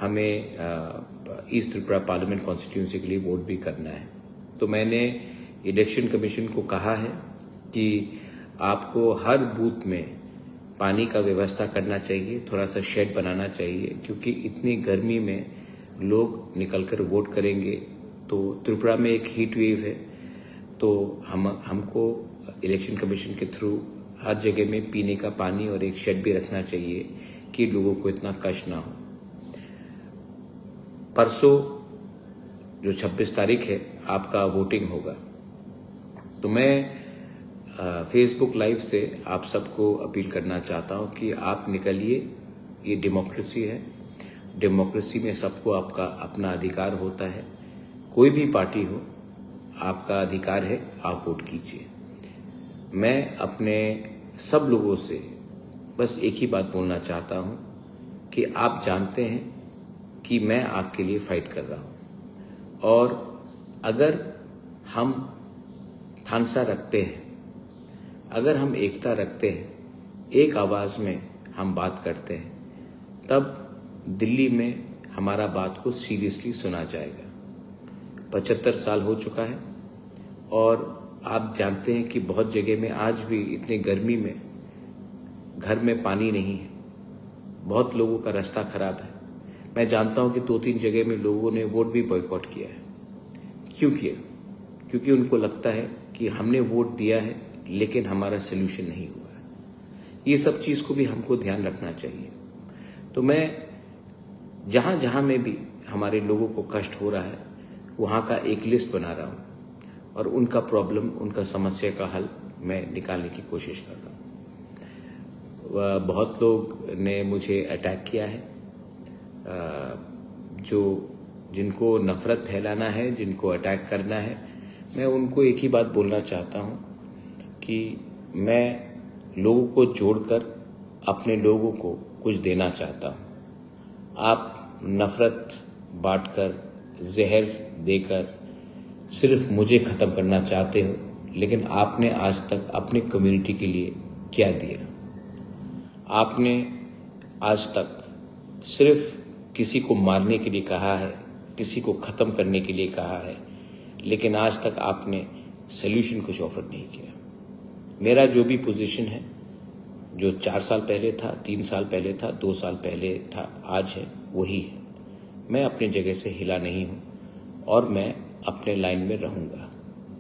हमें east Tripura parliament constituency के लिए वोट भी करना है। तो मैंने इलेक्शन कमीशन को कहा है कि आपको हर बूथ में पानी का व्यवस्था करना चाहिए, थोड़ा सा शेड बनाना चाहिए, क्योंकि इतनी गर्मी में लोग निकलकर वोट करेंगे। तो त्रिपुरा में एक हीट वेव है, तो हमको इलेक्शन कमीशन के थ्रू हर जगह में पीने का पानी और एक शेड भी रखना चाहिए कि लोगों को इतना कष्ट ना हो। परसों जो 26 तारीख है आपका वोटिंग होगा, तो मैं फेसबुक लाइव से आप सबको अपील करना चाहता हूं कि आप निकलिए। ये डेमोक्रेसी है, डेमोक्रेसी में सबको आपका अपना अधिकार होता है। कोई भी पार्टी हो, आपका अधिकार है, आप वोट कीजिए। मैं अपने सब लोगों से बस एक ही बात बोलना चाहता हूं कि आप जानते हैं कि मैं आपके लिए फाइट कर रहा हूं, और अगर हम थानसा रखते हैं, अगर हम एकता रखते हैं, एक आवाज में हम बात करते हैं, तब दिल्ली में हमारा बात को सीरियसली सुना जाएगा। 75 साल हो चुका है और आप जानते हैं कि बहुत जगह में आज भी इतनी गर्मी में घर में पानी नहीं है, बहुत लोगों का रास्ता खराब है। मैं जानता हूं कि 2-3 जगह में लोगों ने वोट भी बॉयकॉट किया है। क्यों किया? क्योंकि उनको लगता है कि हमने वोट दिया है लेकिन हमारा सोल्यूशन नहीं हुआ है। ये सब चीज को भी हमको ध्यान रखना चाहिए। तो मैं जहां जहां में भी हमारे लोगों को कष्ट हो रहा है, वहां का एक लिस्ट बना रहा हूं और उनका प्रॉब्लम, उनका समस्या का हल मैं निकालने की कोशिश कर रहा हूं। बहुत लोग ने मुझे अटैक किया है, जिनको नफरत फैलाना है, जिनको अटैक करना है। मैं उनको एक ही बात बोलना चाहता हूं कि मैं लोगों को जोड़कर अपने लोगों को कुछ देना चाहता हूं। आप नफरत बांटकर, जहर देकर सिर्फ मुझे खत्म करना चाहते हो, लेकिन आपने आज तक अपनी कम्युनिटी के लिए क्या दिया? आपने आज तक सिर्फ किसी को मारने के लिए कहा है, किसी को खत्म करने के लिए कहा है, लेकिन आज तक आपने सॉल्यूशन कुछ ऑफर नहीं किया। मेरा जो भी पोजीशन है, जो 4 साल पहले था, 3 साल पहले था, 2 साल पहले था, आज है, वही है। मैं अपनी जगह से हिला नहीं हूं और मैं अपने लाइन में रहूंगा।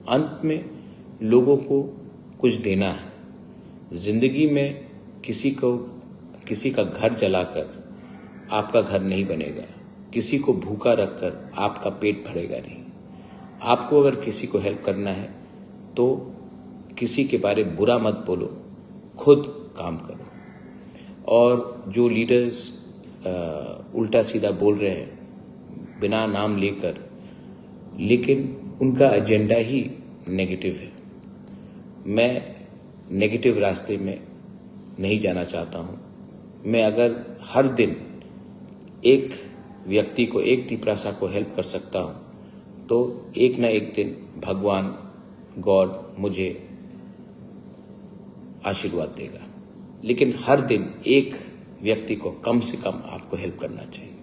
अंत में लोगों को कुछ देना है। जिंदगी में किसी का घर जलाकर आपका घर नहीं बनेगा, किसी को भूखा रखकर आपका पेट भरेगा नहीं। आपको अगर किसी को हेल्प करना है तो किसी के बारे में बुरा मत बोलो, खुद काम करो। और जो लीडर्स उल्टा सीधा बोल रहे हैं बिना नाम लेकर, लेकिन उनका एजेंडा ही नेगेटिव है। मैं नेगेटिव रास्ते में नहीं जाना चाहता हूं। मैं अगर हर दिन एक व्यक्ति को, एक तिपरासा को हेल्प कर सकता हूं, तो एक ना एक दिन भगवान, गॉड मुझे आशीर्वाद देगा। लेकिन हर दिन एक व्यक्ति को कम से कम आपको हेल्प करना चाहिए।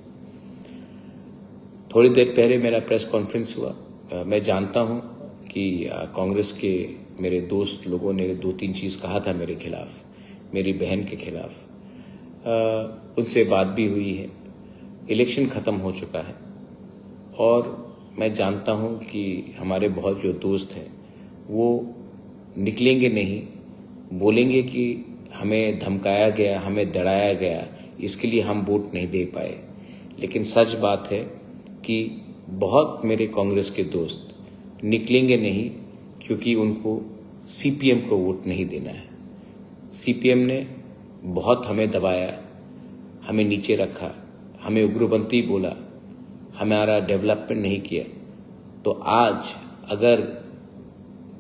थोड़ी देर पहले मेरा प्रेस कॉन्फ्रेंस हुआ। मैं जानता हूं कि कांग्रेस के मेरे दोस्त लोगों ने 2-3 चीज कहा था मेरे खिलाफ, मेरी बहन के खिलाफ। उनसे बात भी हुई है। इलेक्शन खत्म हो चुका है और मैं जानता हूं कि हमारे बहुत जो दोस्त हैं वो निकलेंगे नहीं, बोलेंगे कि हमें धमकाया गया, हमें डराया गया, इसके लिए हम वोट नहीं दे पाए। लेकिन सच बात है कि बहुत मेरे कांग्रेस के दोस्त निकलेंगे नहीं, क्योंकि उनको सीपीएम को वोट नहीं देना है। सीपीएम ने बहुत हमें दबाया, हमें नीचे रखा, हमें उग्रपंथी बोला, हमारा डेवलपमेंट नहीं किया। तो आज अगर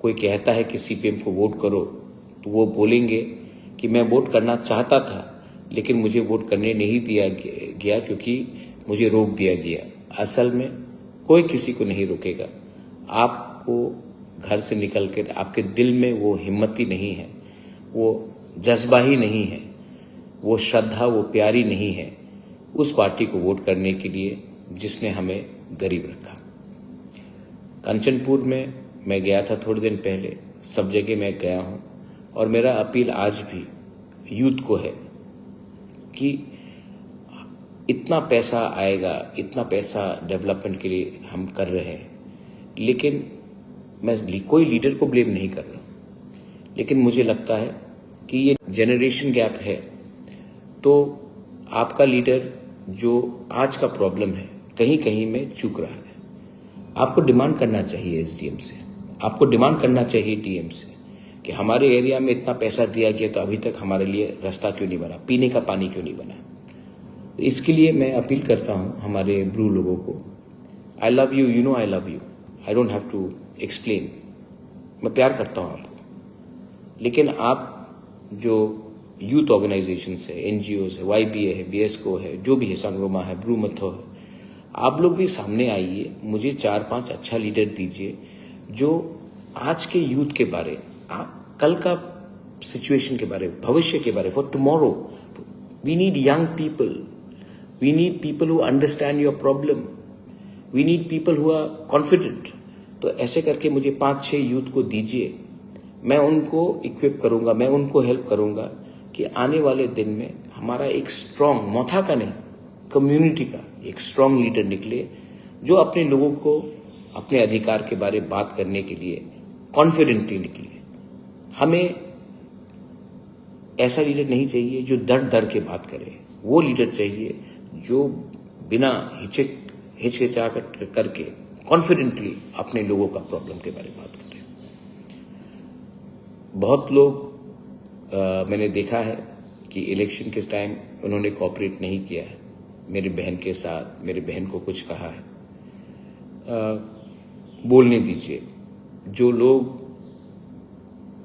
कोई कहता है कि सीपीएम को वोट करो, तो वो बोलेंगे कि मैं वोट करना चाहता था लेकिन मुझे वोट करने नहीं दिया गया क्योंकि मुझे रोक दिया गया। असल में कोई किसी को नहीं रोकेगा। आपको घर से निकलकर आपके दिल में वो हिम्मत ही नहीं है, वो जज्बा ही नहीं है, वो श्रद्धा, वो प्यारी नहीं है, उस पार्टी को वोट करने के लिए जिसने हमें गरीब रखा। कंचनपुर में मैं गया था थोड़े दिन पहले, सब जगह मैं गया हूं, और मेरा अपील आज भी यूथ को है कि इतना पैसा आएगा, इतना पैसा डेवलपमेंट के लिए हम कर रहे हैं, लेकिन मैं कोई लीडर को ब्लेम नहीं कर रहा, लेकिन मुझे लगता है कि ये जनरेशन गैप है। तो आपका लीडर जो आज का प्रॉब्लम है कहीं कहीं में चूक रहा है। आपको डिमांड करना चाहिए एसडीएम से, आपको डिमांड करना चाहिए डीएम से कि हमारे एरिया में इतना पैसा दिया गया तो अभी तक हमारे लिए रास्ता क्यों नहीं बना, पीने का पानी क्यों नहीं बना। इसके लिए मैं अपील करता हूं हमारे ब्रू लोगों को, I love you, you know I love you, I don't have to explain, मैं प्यार करता हूं आपको, लेकिन आप जो यूथ ऑर्गेनाइजेशंस है, एनजीओज है, वाईबीए है, बीएसको है, जो भी है, संगरोमा है, ब्रू मथो है, आप लोग भी सामने आइए, मुझे 4-5 अच्छा लीडर दीजिए जो आज के यूथ के बारे, कल का सिचुएशन के बारे, भविष्य के बारे, for tomorrow. We need young people, we need people who understand your problem, we need people who are confident. तो ऐसे करके मुझे 5-6 यूथ को दीजिए, मैं उनको इक्विप करूंगा, मैं उनको हेल्प करूंगा कि आने वाले दिन में हमारा एक स्ट्रांग, मौथा का नहीं, कम्युनिटी का एक स्ट्रांग लीडर निकले जो अपने लोगों को अपने अधिकार के बारे में बात करने के लिए कॉन्फिडेंटली निकले। हमें ऐसा लीडर नहीं चाहिए जो डर के बात करे, वो लीडर चाहिए जो बिना हिचकिचा करके कॉन्फिडेंटली अपने लोगों का प्रॉब्लम के बारे में बात करे। बहुत लोग मैंने देखा है कि इलेक्शन के टाइम उन्होंने कोऑपरेट नहीं किया है मेरी बहन के साथ, मेरी बहन को कुछ कहा है, बोलने दीजिए। जो लोग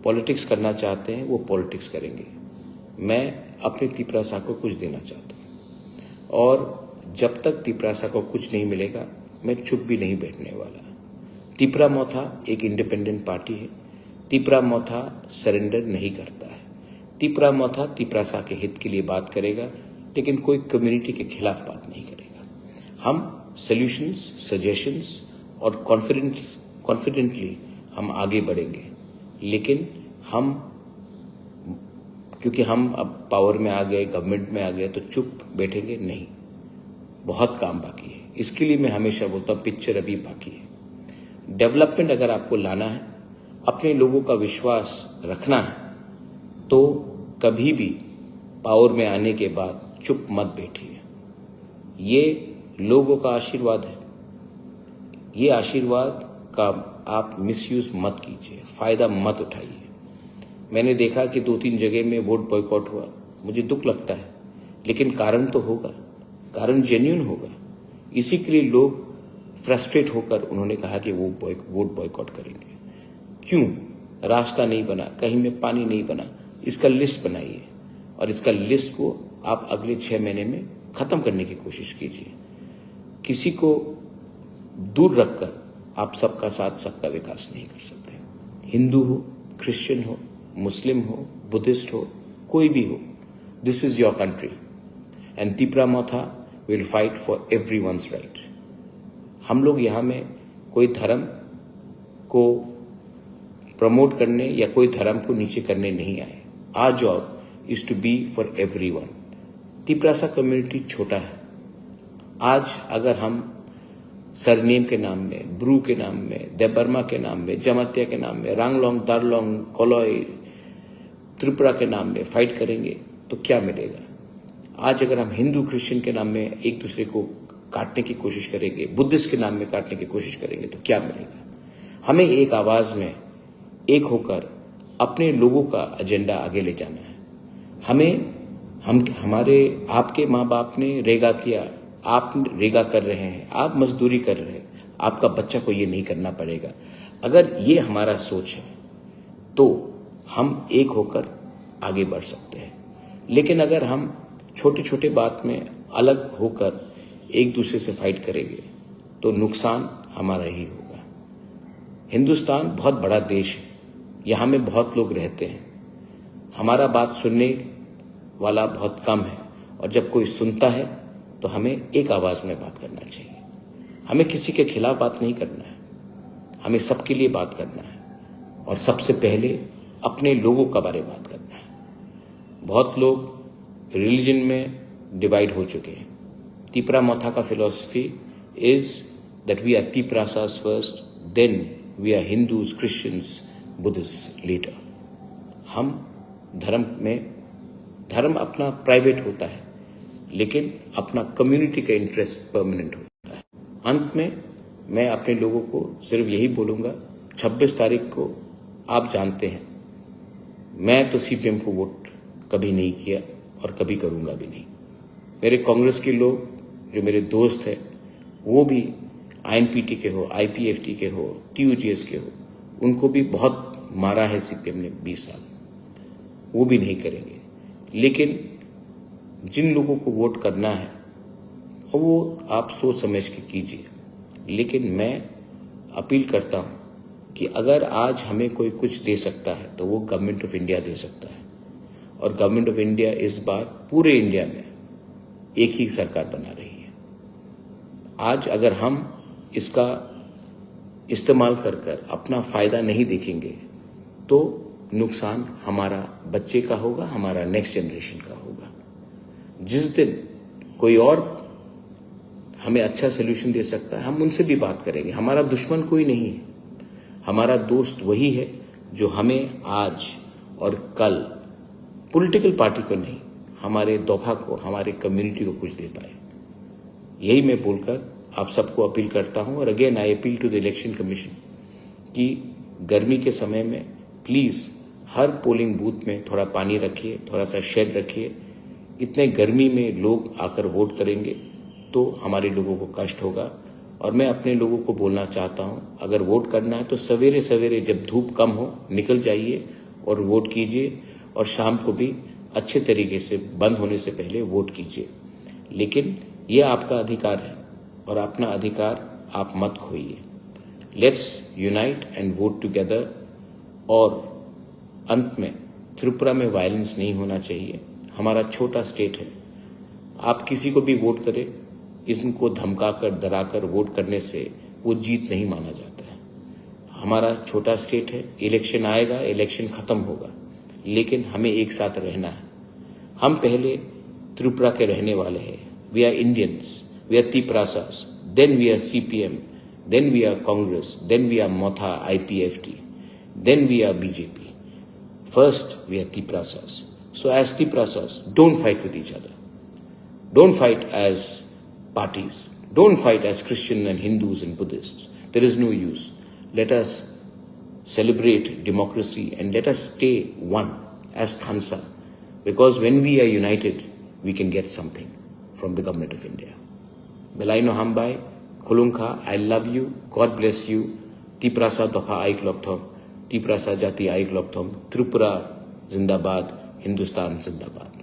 पॉलिटिक्स करना चाहते हैं वो पॉलिटिक्स करेंगे। मैं अपने तिपरासा को कुछ देना चाहता हूं, और जब तक तिपरासा को कुछ नहीं मिलेगा मैं चुप भी नहीं बैठने वाला। तिपरा मोथा एक इंडिपेंडेंट पार्टी है, तिपरा मोथा सरेंडर नहीं करता है। तिपरा मोथा तिपरासा के हित के लिए बात करेगा, लेकिन कोई कम्युनिटी के खिलाफ बात नहीं करेगा। हम सॉल्यूशंस, सजेशंस और कॉन्फिडेंटली हम आगे बढ़ेंगे, लेकिन क्योंकि हम अब पावर में आ गए, गवर्नमेंट में आ गए, तो चुप बैठेंगे नहीं। बहुत काम बाकी है। इसके लिए मैं हमेशा बोलता हूं पिक्चर अभी बाकी है। डेवलपमेंट अगर आपको लाना है, अपने लोगों का विश्वास रखना है, तो कभी भी पावर में आने के बाद चुप मत बैठिए। ये लोगों का आशीर्वाद है, ये आशीर्वाद का आप मिसयूज मत कीजिए, फायदा मत उठाइए। मैंने देखा कि 2-3 जगह में वोट बॉयकॉट हुआ, मुझे दुख लगता है, लेकिन कारण तो होगा, कारण जेन्युइन होगा। इसी के लिए लोग फ्रस्ट्रेट होकर उन्होंने कहा कि वो वोट बॉयकॉट करेंगे। क्यों? रास्ता नहीं बना, कहीं में पानी नहीं बना। इसका लिस्ट बनाइए, और इसका लिस्ट को आप अगले 6 महीने में खत्म करने की कोशिश कीजिए। किसी को दूर रखकर आप सबका साथ, सबका विकास नहीं कर सकते। हिंदू हो, क्रिश्चियन हो, मुस्लिम हो, बुद्धिस्ट हो, कोई भी हो, this is your country and Tipra Motha will fight for everyone's right. हम लोग यहाँ में कोई धर्म को प्रमोट करने या कोई धर्म को नीचे करने नहीं आए। Our job is to be for everyone. Tiprasa community छोटा है। आज अगर हम सरनेम के नाम में, ब्रू के नाम में, देबर्मा के नाम में, जमातिया के नाम में, रांगलोंग, दारलोंग, कोलोई, त्रिपुरा के नाम में फाइट करेंगे तो क्या मिलेगा? आज अगर हम हिंदू क्रिश्चियन के नाम में एक दूसरे को काटने की कोशिश करेंगे, बुद्धिस्ट के नाम में काटने की कोशिश करेंगे तो क्या मिलेगा? हमें एक आवाज में एक होकर अपने लोगों का एजेंडा आगे ले जाना है। हमारे आपके माँ बाप ने रेगा किया, आप रेगा कर रहे हैं, आप मजदूरी कर रहे हैं, आपका बच्चा को ये नहीं करना पड़ेगा। अगर ये हमारा सोच है तो हम एक होकर आगे बढ़ सकते हैं। लेकिन अगर हम छोटे छोटे बात में अलग होकर एक दूसरे से फाइट करेंगे तो नुकसान हमारा ही होगा। हिंदुस्तान बहुत बड़ा देश है, यहाँ में बहुत लोग रहते हैं, हमारा बात सुनने वाला बहुत कम है, और जब कोई सुनता है तो हमें एक आवाज में बात करना चाहिए। हमें किसी के खिलाफ बात नहीं करना है, हमें सबके लिए बात करना है और सबसे पहले अपने लोगों का बारे में बात करना है। बहुत लोग रिलीजन में डिवाइड हो चुके हैं। तिपरा मोथा का philosophy is that we are Tiprasas first, then we are Hindus, Christians, Buddhist later. हम धर्म अपना प्राइवेट होता है, लेकिन अपना कम्युनिटी का इंटरेस्ट परमानेंट होता है। अंत में मैं अपने लोगों को सिर्फ यही बोलूंगा, 26 तारीख को आप जानते हैं मैं तो सीपीएम को वोट कभी नहीं किया और कभी करूंगा भी नहीं। मेरे कांग्रेस के लोग जो मेरे दोस्त हैं वो भी आईएनपीटी के हो, आईपीएफटी के हो, टीयूजीएस के हो, उनको भी बहुत मारा है सीपीएम ने 20 साल, वो भी नहीं करेंगे। लेकिन जिन लोगों को वोट करना है वो आप सोच समझ के कीजिए। लेकिन मैं अपील करता हूं कि अगर आज हमें कोई कुछ दे सकता है तो वो गवर्नमेंट ऑफ इंडिया दे सकता है। और गवर्नमेंट ऑफ इंडिया इस बार पूरे इंडिया में एक ही सरकार बना रही है। आज अगर हम इसका इस्तेमाल कर अपना फायदा नहीं देखेंगे तो नुकसान हमारा बच्चे का होगा, हमारा नेक्स्ट जनरेशन का होगा। जिस दिन कोई और हमें अच्छा सोल्यूशन दे सकता है हम उनसे भी बात करेंगे। हमारा दुश्मन कोई नहीं है, हमारा दोस्त वही है जो हमें आज और कल पॉलिटिकल पार्टी को नहीं, हमारे दोफा को, हमारे कम्युनिटी को कुछ दे पाए। यही मैं बोलकर आप सबको अपील करता हूं। और again I appeal to the election commission कि गर्मी के समय में प्लीज हर पोलिंग बूथ में थोड़ा पानी रखिए, थोड़ा सा शेड रखिए। इतने गर्मी में लोग आकर वोट करेंगे तो हमारे लोगों को कष्ट होगा। और मैं अपने लोगों को बोलना चाहता हूं, अगर वोट करना है तो सवेरे सवेरे जब धूप कम हो निकल जाइए और वोट कीजिए, और शाम को भी अच्छे तरीके से बंद होने से पहले वोट कीजिए। लेकिन ये आपका अधिकार है और अपना अधिकार आप मत खोइए। Let's unite and vote together. और अंत में त्रिपुरा में वायलेंस नहीं होना चाहिए। हमारा छोटा स्टेट है, आप किसी को भी वोट करें, इनको धमकाकर डराकर वोट करने से वो जीत नहीं माना जाता है। हमारा छोटा स्टेट है, इलेक्शन आएगा, इलेक्शन खत्म होगा, लेकिन हमें एक साथ रहना है। हम पहले त्रिपुरा के रहने वाले हैं। We are Indians, we are Tiprasas, then we are CPM, then we are Congress, then we are Motha, IPFT, then we are BJP. First, we are Tiprasas. So as Tiprasas, don't fight with each other. Don't fight as parties. Don't fight as Christian and Hindus and Buddhists. There is no use. Let us celebrate democracy and let us stay one as Thansa. Because when we are united, we can get something from the government of India. Belaino Hambai, Khulungkha, I love you. God bless you. Tiprasa Dofa Aik Lokthom. Tiprasa जाति आइक लॉकथॉम, त्रिपुरा जिंदाबाद, हिंदुस्तान जिंदाबाद।